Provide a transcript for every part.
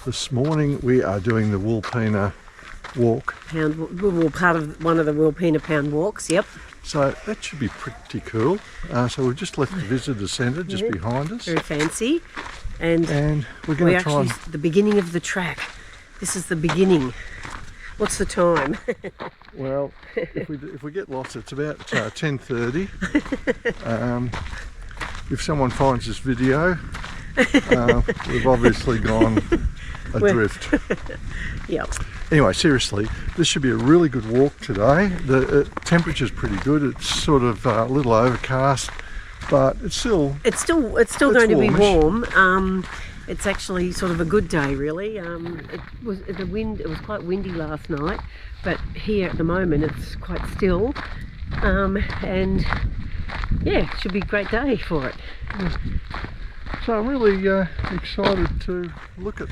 This morning we are doing the Wilpena walk. We're part of one of the Wilpena Pound walks, yep. So that should be pretty cool. So we've just left the visitor centre just behind us. Very fancy. And we're going to try and... the beginning of the track. This is the beginning. What's the time? Well, if we get lost, it's about 10:30. If someone finds this video, we've obviously gone adrift. Yep. Anyway, seriously, this should be a really good walk today. The temperature's pretty good. It's sort of a little overcast, but it's still going to be warm. It's actually sort of a good day, really. It was quite windy last night, but here at the moment it's quite still, and yeah, it should be a great day for it. So I'm really excited to look at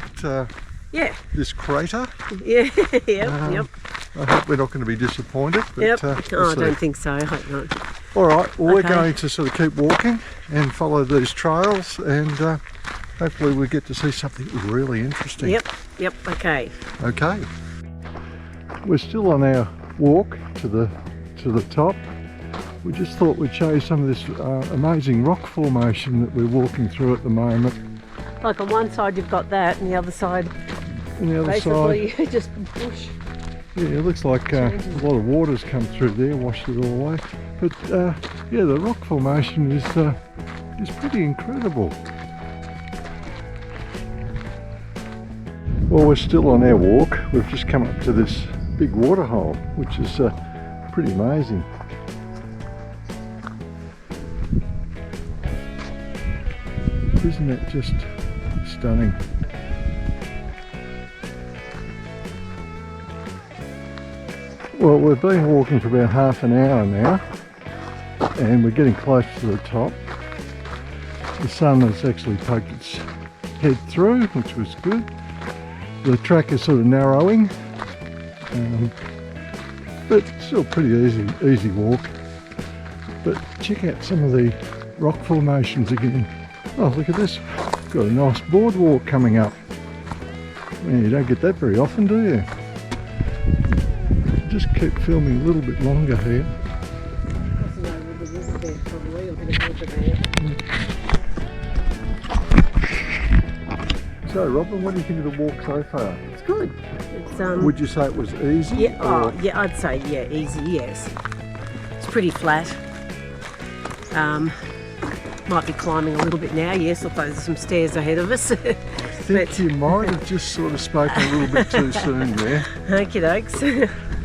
this crater. Yeah, yep. I hope we're not going to be disappointed. But, yep. We'll I don't think so. I hope not. All right. Well, we're going to sort of keep walking and follow these trails, and hopefully we get to see something really interesting. Yep. Okay. Okay. We're still on our walk to the top. We just thought we'd show you some of this amazing rock formation that we're walking through at the moment. Like on one side you've got that, and the other side, basically just bush. Yeah, it looks like a lot of water's come through there, washed it all away. But yeah, the rock formation is pretty incredible. Well, we're still on our walk. We've just come up to this big waterhole, which is pretty amazing. Isn't that just stunning? Well, we've been walking for about half an hour now, and we're getting close to the top. The sun has actually poked its head through, which was good. The track is sort of narrowing, but still pretty easy walk. But check out some of the rock formations again. Oh, look at this. Got a nice boardwalk coming up. Man, you don't get that very often, do you? Just keep filming a little bit longer here. So, Robin, what do you think of the walk so far? It's good. Would you say it was easy? Yeah, yeah, I'd say easy. Yes, it's pretty flat. Might be climbing a little bit now. Yes, look, there's some stairs ahead of us. I think you might have just sort of spoken a little bit too soon there. Okie dokes.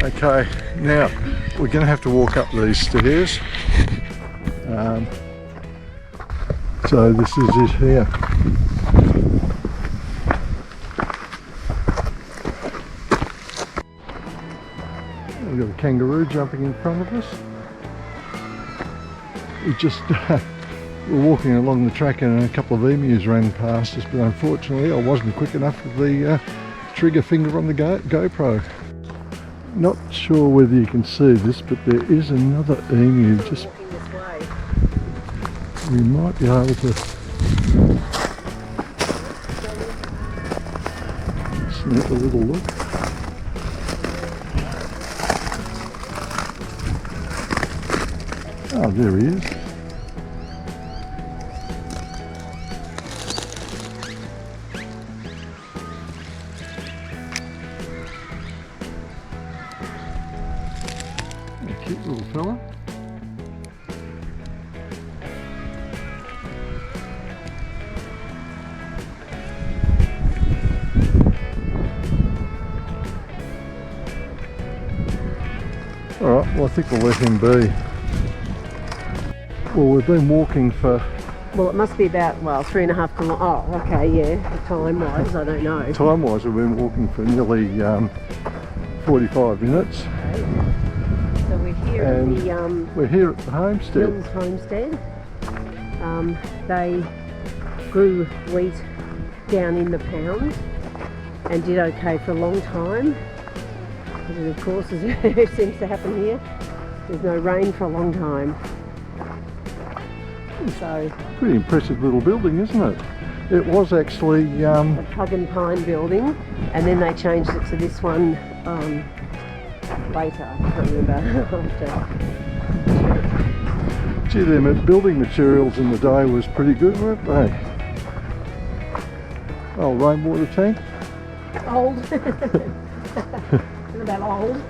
Okay, now we're going to have to walk up these stairs. So this is it here. We've got a kangaroo jumping in front of us. We just we're walking along the track and a couple of emus ran past us, but unfortunately I wasn't quick enough with the trigger finger on the GoPro. Not sure whether you can see this, but there is another emu just... We might be able to sneak a little look. Oh, there he is. A cute little fella. Alright, well I think we'll let him be. Well, we've been walking for... Well, it must be about, 3.5 kilometres. Oh, okay, yeah. Time-wise, I don't know. Time-wise, we've been walking for nearly 45 minutes. Okay. So we're here at we're here at the homestead. Hills Homestead. They grew wheat down in the pound and did okay for a long time. And of course, as it seems to happen here, there's no rain for a long time. So pretty impressive little building, isn't it? It was actually a Pug and Pine building, and then they changed it to this one later. I can't remember. Gee, them building materials in the day was pretty good, weren't they? Oh, rainwater tank. Old. Not that old.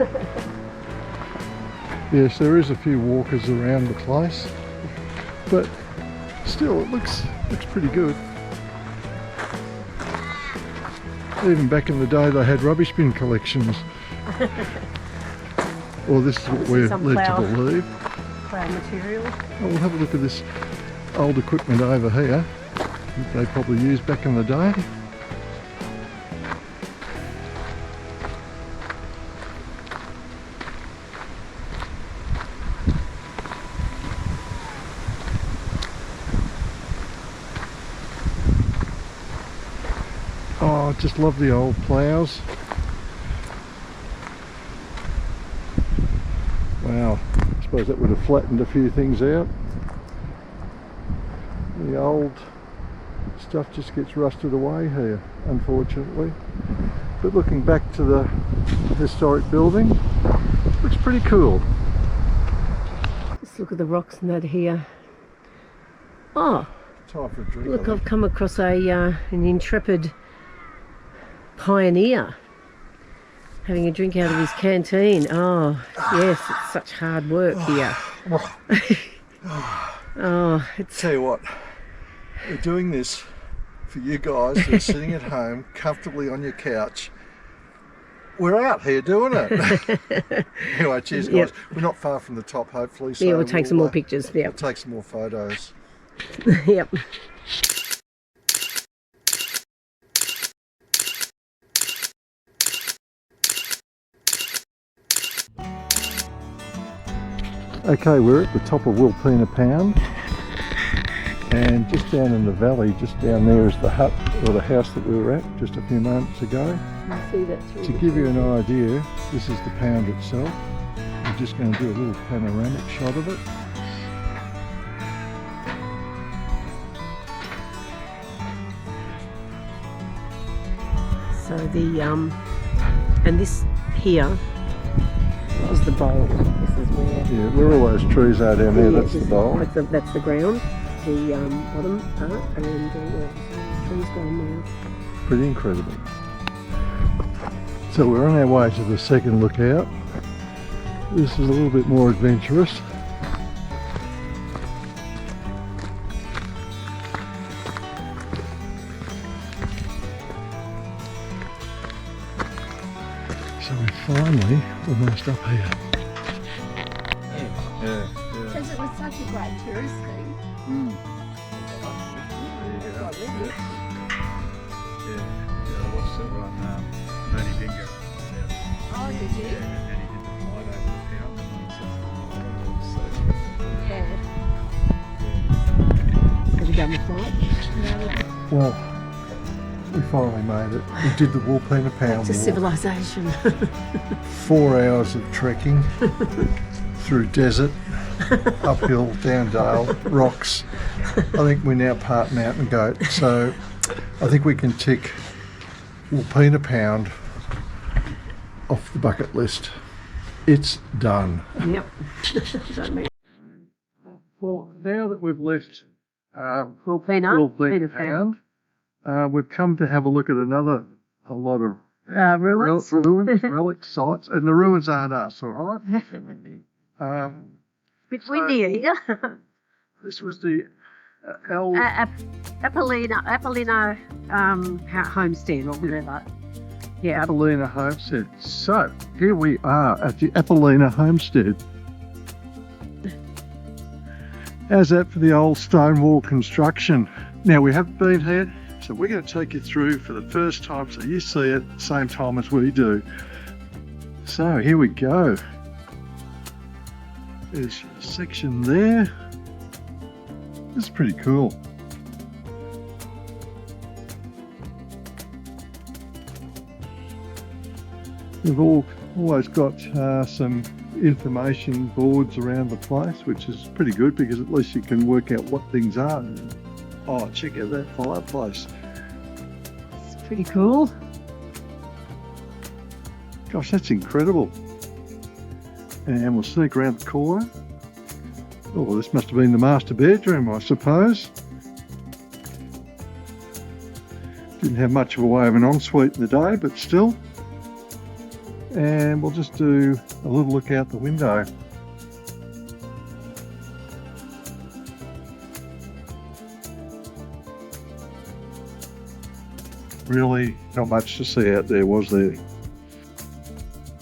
Yes, there is a few walkers around the place, but still, it looks pretty good. Even back in the day, they had rubbish bin collections. Or this is what we're led to believe. Plough material. Oh, we'll have a look at this old equipment over here that they probably used back in the day. Oh, I just love the old ploughs. Wow, I suppose that would have flattened a few things out. The old stuff just gets rusted away here, unfortunately. But looking back to the historic building, looks pretty cool. Let's look at the rocks and that here. Oh, Time for a drink. look, I've come across an intrepid pioneer having a drink out of his canteen. Oh, yes, it's such hard work here. Oh, Tell you what, we're doing this for you guys who are sitting at home comfortably on your couch. We're out here doing it. Anyway, cheers guys. Yep. We're not far from the top, hopefully. So yeah, we'll take some more pictures. Yeah, We'll take some more photos. yep. Okay, we're at the top of Wilpena Pound, and just down in the valley, just down there is the hut or the house that we were at just a few moments ago. You see that through To the give you an trees. idea, this is the pound itself. I'm just going to do a little panoramic shot of it. So the and this here is the bowl. This is where. Yeah, where all those trees are down there, Yeah, that's the this- bowl. That's the ground. The bottom part, and the trees gone now. Pretty incredible. So we're on our way to the second lookout. This is a little bit more adventurous. So we're finally almost up here. Yeah. Because it was such a great tourist thing. I watched it on Bernie Bingo. Oh, did you? And he did the flight over the pound and Have you done the flight? Well, we finally made it. We did the Wilpena Pound To walk. civilisation. 4 hours of trekking through desert, uphill, down dale, rocks. I think we're now part mountain goat, so I think we can tick Wilpena Pound off the bucket list. It's done. Yep. Don't mean. Well, now that we've left Wilpena Wilpena Pound, we've come to have a look at a lot of ruins. relic sites, and the ruins aren't us, all right? Bit windy. This was the Appeallina Homestead or whatever. Yeah. Appeallina Homestead. So here we are at the Appeallina Homestead. How's that for the old stone wall construction? Now we haven't been here, so we're going to take you through for the first time so you see it at the same time as we do. So here we go. There's a section there. This is pretty cool. We've always got some information boards around the place, which is pretty good because at least you can work out what things are. Oh, check out that fireplace. It's pretty cool. Gosh, that's incredible. And we'll sneak around the corner. Oh, well, this must have been the master bedroom, I suppose. Didn't have much of a way of an ensuite in the day, but still. And we'll just do a little look out the window. Really not much to see out there, was there?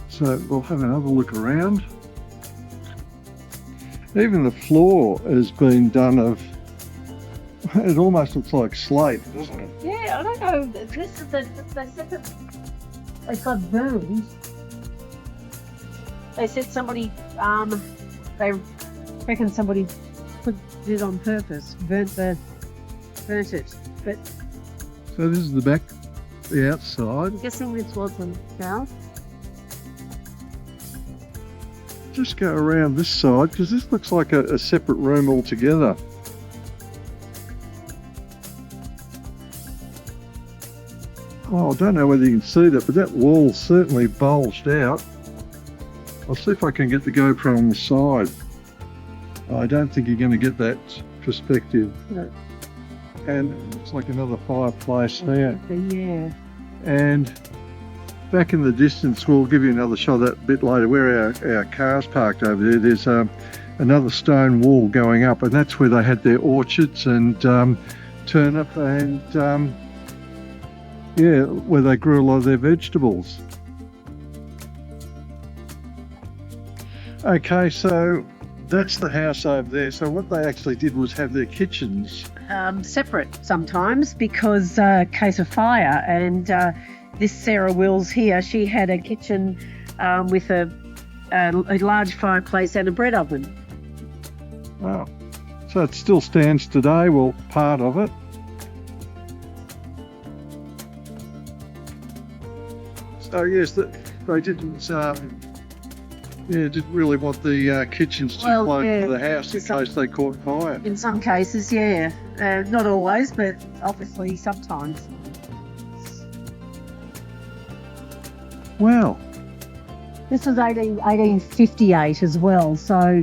So we'll have another look around. Even the floor has been done of, it almost looks like slate, doesn't it? Yeah, I don't know. This is they said that it got burned. They said somebody, they reckon somebody did it on purpose, burnt it. But So this is the back, the outside. I'm guessing this wasn't house. Just go around this side because this looks like a separate room altogether. Oh, I don't know whether you can see that, but that wall certainly bulged out. I'll see if I can get the GoPro on the side. I don't think you're going to get that perspective. No. And it looks like another fireplace there. Yeah. And back in the distance, we'll give you another shot of that a bit later, where our car's parked over there. There's another stone wall going up, and that's where they had their orchards and turnip and yeah, where they grew a lot of their vegetables. Okay, so that's the house over there. So what they actually did was have their kitchens Separate sometimes because case of fire, and this Sarah Wills here, she had a kitchen with a large fireplace and a bread oven. Wow. So it still stands today, well, part of it. So yes, they didn't didn't really want the kitchens to float to the house in case they caught fire. In some cases, yeah. Not always, but obviously sometimes. Wow. This was 1858 as well, so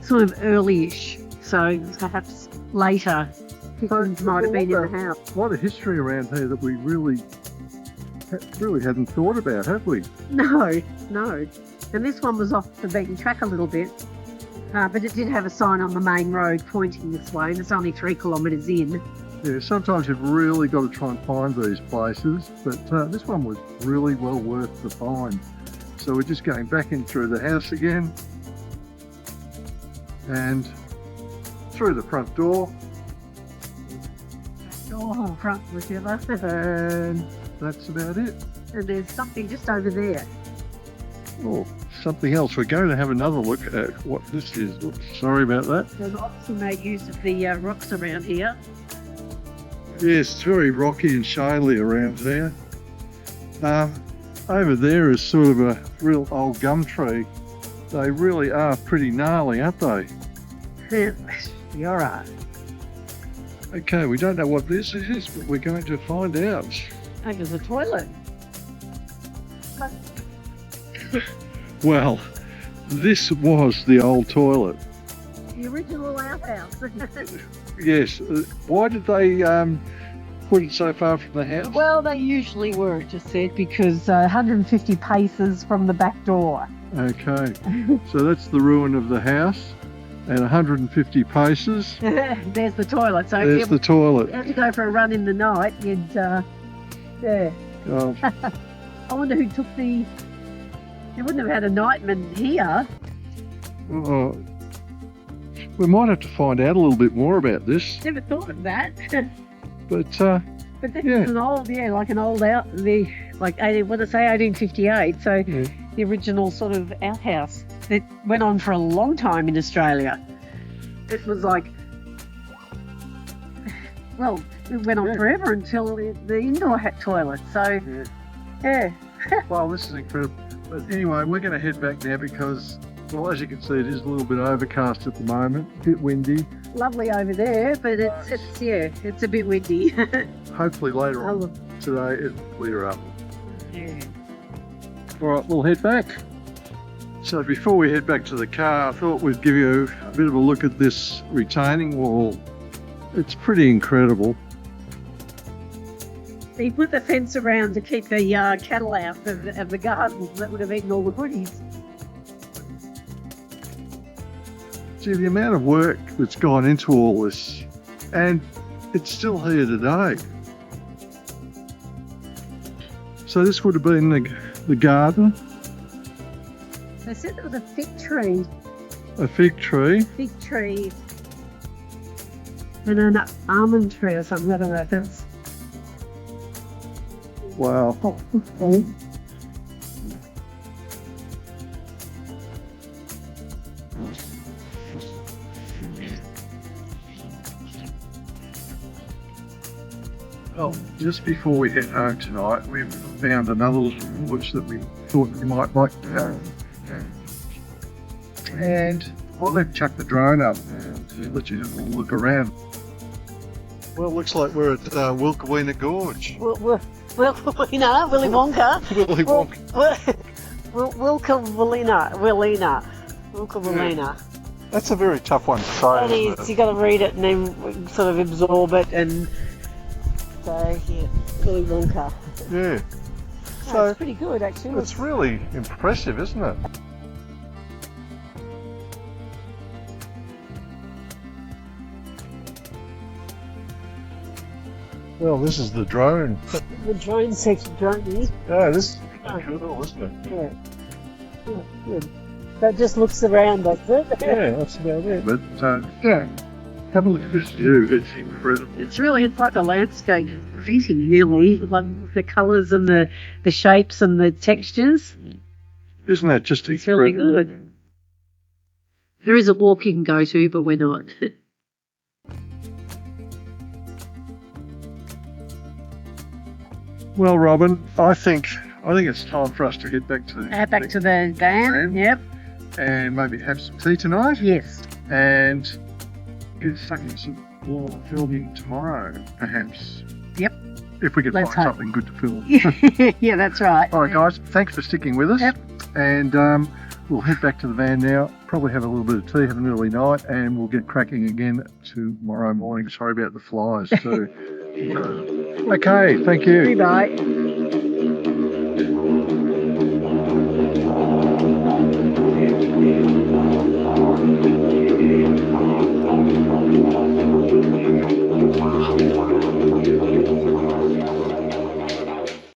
sort of early-ish. So perhaps later, people might have been in the house. A lot of history around here that we really hadn't thought about, have we? No. And this one was off the beaten track a little bit, but it did have a sign on the main road pointing this way, and it's only 3 kilometres in. Yeah, sometimes you've really got to try and find these places, but this one was really well worth the find. So we're just going back in through the house again, and through the front door. Oh, front, whichever. And that's about it. And there's something just over there. Oh, something else. We're going to have another look at what this is. Oops, sorry about that. They've obviously made use of the rocks around here. Yes, it's very rocky and shaly around there. Over there is sort of a real old gum tree. They really are pretty gnarly, aren't they? You're right. Okay, we don't know what this is, but we're going to find out. Oh, there's a toilet. Well, this was the old toilet. The original outhouse. Yes. Why did they put it so far from the house? Well, they usually were, it just said, because 150 paces from the back door. Okay. So that's the ruin of the house, and 150 paces. There's the toilet. So There's the toilet. you have to go for a run in the night. You'd, yeah. Oh. I wonder who took the... You wouldn't have had a nightman here. Oh. We might have to find out a little bit more about this. Never thought of that. But this is an old, like an old out, like 1858. So yeah. the original sort of outhouse that went on for a long time in Australia. It was like, well, it went on forever until the indoor toilet. So, yeah. Well, this is incredible. But anyway, we're going to head back now because Well, as you can see, it is a little bit overcast at the moment, a bit windy. Lovely over there, but it's a bit windy. Hopefully later Oh, on look. today it'll clear up. Yeah. All right, we'll head back. So before we head back to the car, I thought we'd give you a bit of a look at this retaining wall. It's pretty incredible. He put the fence around to keep the cattle out of the gardens that would have eaten all the goodies. See, the amount of work that's gone into all this, and it's still here today. So this would have been the garden. They said there was a fig tree. A fig tree. Fig tree. And an almond tree or something. I don't know if that's... Wow. Oh, Well, just before we head home tonight, we found another little bush that we thought we might like. And well, let's chuck the drone up and let you have a look around. Well, it looks like we're at Wilkawillina Gorge. Wilkawillina, Willy Wonka. Willy Wonka. Wilkawillina. That's a very tough one to say. It isn't is. it? You got to read it and then sort of absorb it, and so yeah, Willy Wonka. Yeah. So So it's pretty good actually. it's really impressive, isn't it? Well, this is the drone. The drone section, drone is. Yeah, this is cool, isn't it? Yeah. Yeah, good. That just looks around, does it? Yeah, that's about it. But yeah, have a look at this view. It's incredible. It's like a landscape painting, really. Like the colours and the shapes and the textures. Isn't that just It's really incredible? good. There is a walk you can go to, but we're not. Well, Robin, I think it's time for us to head back to the Back to the van. Van. Yep. and maybe have some tea tonight Yes. and get stuck in some more filming tomorrow, perhaps. Yep. If we could Let's find hope. something good to film. Yeah, that's right. All right, guys, thanks for sticking with us. Yep. And we'll head back to the van now, probably have a little bit of tea, have an early night, and we'll get cracking again tomorrow morning. Sorry about the flies, too. Okay, thank you. Bye.